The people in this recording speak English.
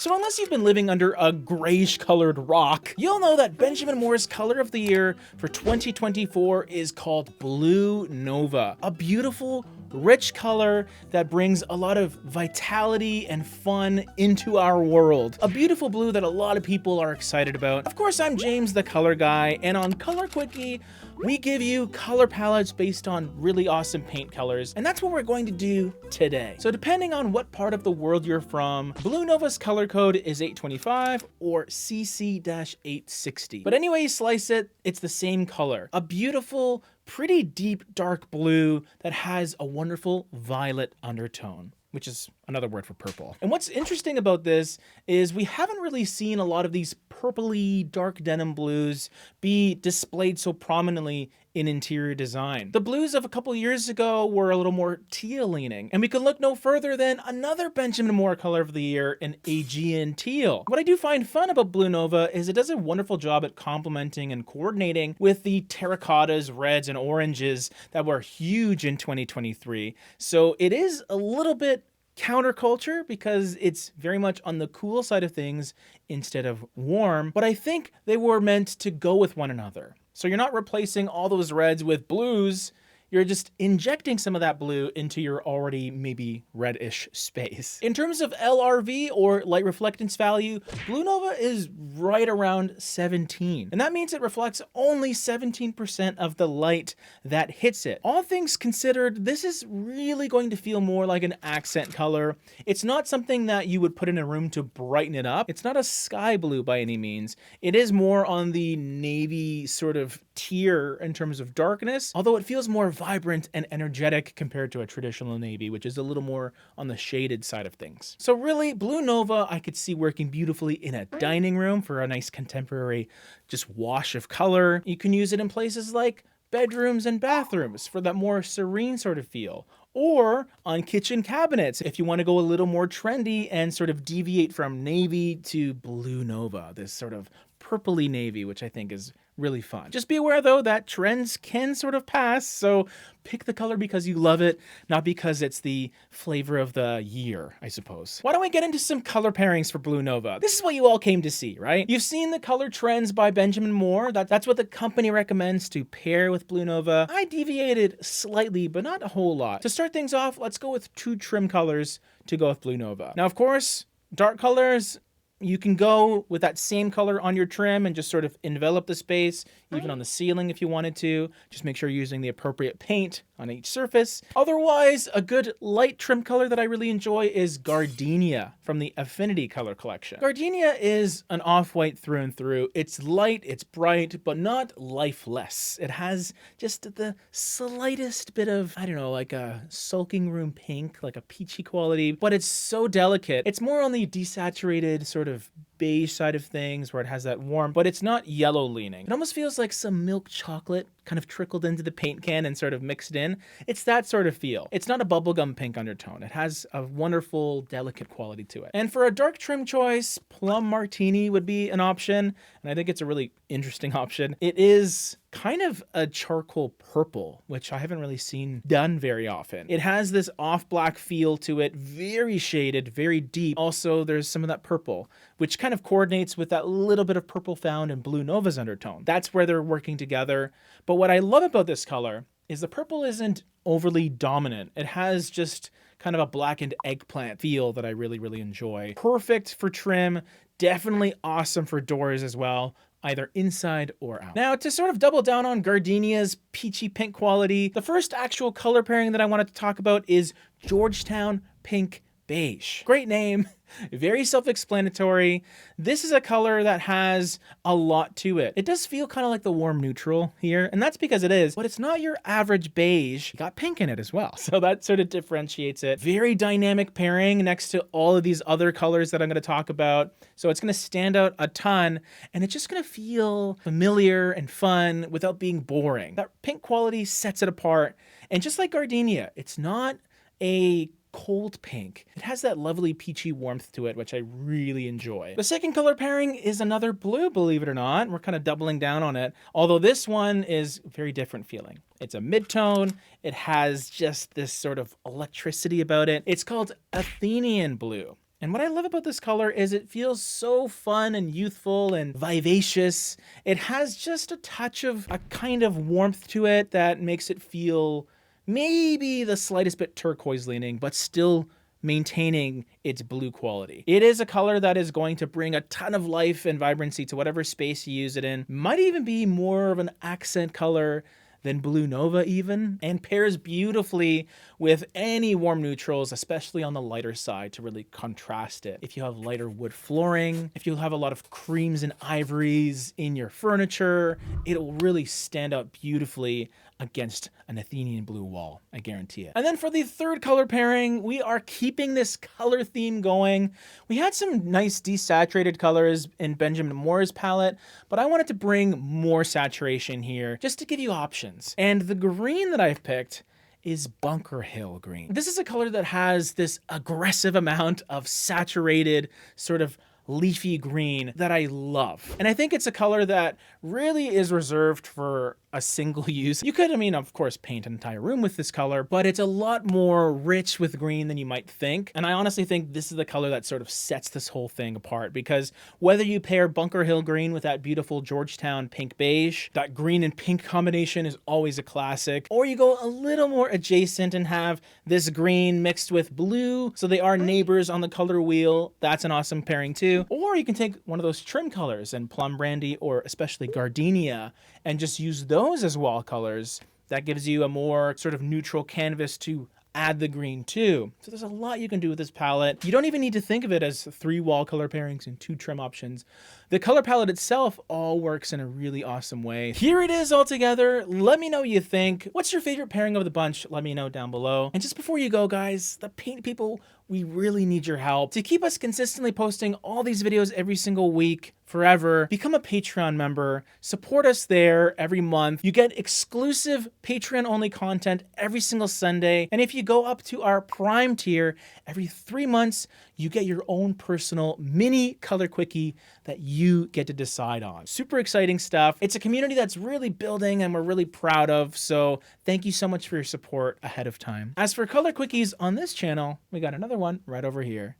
So unless you've been living under a grayish colored rock, you'll know that Benjamin Moore's color of the year for 2024 is called Blue Nova, a beautiful, rich color that brings a lot of vitality and fun into our world. A beautiful blue that a lot of people are excited about. Of course, I'm James, the color guy, and on Color Quickie, we give you color palettes based on really awesome paint colors, and that's what we're going to do today. So depending on what part of the world you're from, Blue Nova's color code is 825 or CC-860. But anyway you slice it, it's the same color. A beautiful, pretty deep dark blue that has a wonderful violet undertone, which is another word for purple. And what's interesting about this is we haven't really seen a lot of these purpley dark denim blues be displayed so prominently in interior design. The blues of a couple years ago were a little more teal leaning, and we can look no further than another Benjamin Moore color of the year, an Aegean teal. What I do find fun about Blue Nova is it does a wonderful job at complementing and coordinating with the terracottas, reds, and oranges that were huge in 2023. So it is a little bit counterculture because it's very much on the cool side of things instead of warm, but I think they were meant to go with one another. So you're not replacing all those reds with blues, you're just injecting some of that blue into your already maybe reddish space. In terms of LRV or light reflectance value, Blue Nova is right around 17. And that means it reflects only 17% of the light that hits it. All things considered, this is really going to feel more like an accent color. It's not something that you would put in a room to brighten it up. It's not a sky blue by any means. It is more on the navy sort of tier in terms of darkness, although it feels more vibrant and energetic compared to a traditional navy, which is a little more on the shaded side of things. So really, Blue Nova I could see working beautifully in a dining room for a nice contemporary just wash of color. You can use it in places like bedrooms and bathrooms for that more serene sort of feel, or on kitchen cabinets if you want to go a little more trendy and sort of deviate from navy to Blue Nova, this sort of purpley navy, which I think is really fun. Just be aware though that trends can sort of pass, so pick the color because you love it, not because it's the flavor of the year, I suppose. Why don't we get into some color pairings for Blue Nova? This is what you all came to see, right? You've seen the color trends by Benjamin Moore. That's what the company recommends to pair with Blue Nova. I deviated slightly, but not a whole lot. To start things off, let's go with two trim colors to go with Blue Nova. Now, of course, dark colors, you can go with that same color on your trim and just sort of envelop the space, even on the ceiling if you wanted to. Just make sure you're using the appropriate paint on each surface. Otherwise, a good light trim color that I really enjoy is Gardenia from the Affinity color collection. Gardenia is an off-white through and through. It's light, it's bright, but not lifeless. It has just the slightest bit of, I don't know, like a sulking room pink, like a peachy quality, but it's so delicate. It's more on the desaturated sort of beige side of things where it has that warm, but it's not yellow leaning. It almost feels like some milk chocolate kind of trickled into the paint can and sort of mixed in. It's that sort of feel. It's not a bubblegum pink undertone. It has a wonderful, delicate quality to it. And for a dark trim choice, Plum Martini would be an option, and I think it's a really interesting option. It is kind of a charcoal purple, which I haven't really seen done very often. It has this off black feel to it, very shaded, very deep. Also, there's some of that purple, which kind of coordinates with that little bit of purple found in Blue Nova's undertone. That's where they're working together. But what I love about this color is the purple isn't overly dominant. It has just kind of a blackened eggplant feel that I really, really enjoy. Perfect for trim, definitely awesome for doors as well, either inside or out. Now, to sort of double down on Gardenia's peachy pink quality, the first actual color pairing that I wanted to talk about is Georgetown Pink Beige. Great name, very self-explanatory. This is a color that has a lot to it. It does feel kind of like the warm neutral here, and that's because it is, but it's not your average beige. You got pink in it as well, so that sort of differentiates it. Very dynamic pairing next to all of these other colors that I'm going to talk about, so it's going to stand out a ton, and it's just going to feel familiar and fun without being boring. That pink quality sets it apart, and just like Gardenia, it's not a cold pink. It has that lovely peachy warmth to it, which I really enjoy. The second color pairing is another blue, believe it or not. We're kind of doubling down on it, although this one is very different feeling. It's a mid-tone. It has just this sort of electricity about it. It's called Athenian blue. And what I love about this color is it feels so fun and youthful and vivacious. It has just a touch of a kind of warmth to it that makes it feel maybe the slightest bit turquoise leaning, but still maintaining its blue quality. It is a color that is going to bring a ton of life and vibrancy to whatever space you use it in. Might even be more of an accent color than Blue Nova even, and pairs beautifully with any warm neutrals, especially on the lighter side to really contrast it. If you have lighter wood flooring, if you have a lot of creams and ivories in your furniture, it'll really stand out beautifully against an Athenian blue wall, I guarantee it. And then for the third color pairing, we are keeping this color theme going. We had some nice desaturated colors in Benjamin Moore's palette, but I wanted to bring more saturation here just to give you options. And the green that I've picked is Bunker Hill green. This is a color that has this aggressive amount of saturated sort of leafy green that I love. And I think it's a color that really is reserved for a single use. You could, I mean, of course, paint an entire room with this color, but it's a lot more rich with green than you might think. And I honestly think this is the color that sort of sets this whole thing apart, because whether you pair Bunker Hill green with that beautiful Georgetown pink beige, that green and pink combination is always a classic, or you go a little more adjacent and have this green mixed with blue, so they are neighbors on the color wheel. That's an awesome pairing too. Or you can take one of those trim colors and plum brandy or especially gardenia and just use those as wall colors. That gives you a more sort of neutral canvas to add the green too. So there's a lot you can do with this palette. You don't even need to think of it as 3 wall color pairings and 2 trim options. The color palette itself all works in a really awesome way. Here it is all together. Let me know what you think. What's your favorite pairing of the bunch? Let me know down below. And just before you go, guys, the paint people, we really need your help. To keep us consistently posting all these videos every single week, forever, become a Patreon member, support us there every month. You get exclusive Patreon-only content every single Sunday. And if you go up to our Prime tier, every 3 months, you get your own personal mini color quickie that you get to decide on. Super exciting stuff. It's a community that's really building and we're really proud of. So thank you so much for your support ahead of time. As for color quickies on this channel, we got another one right over here.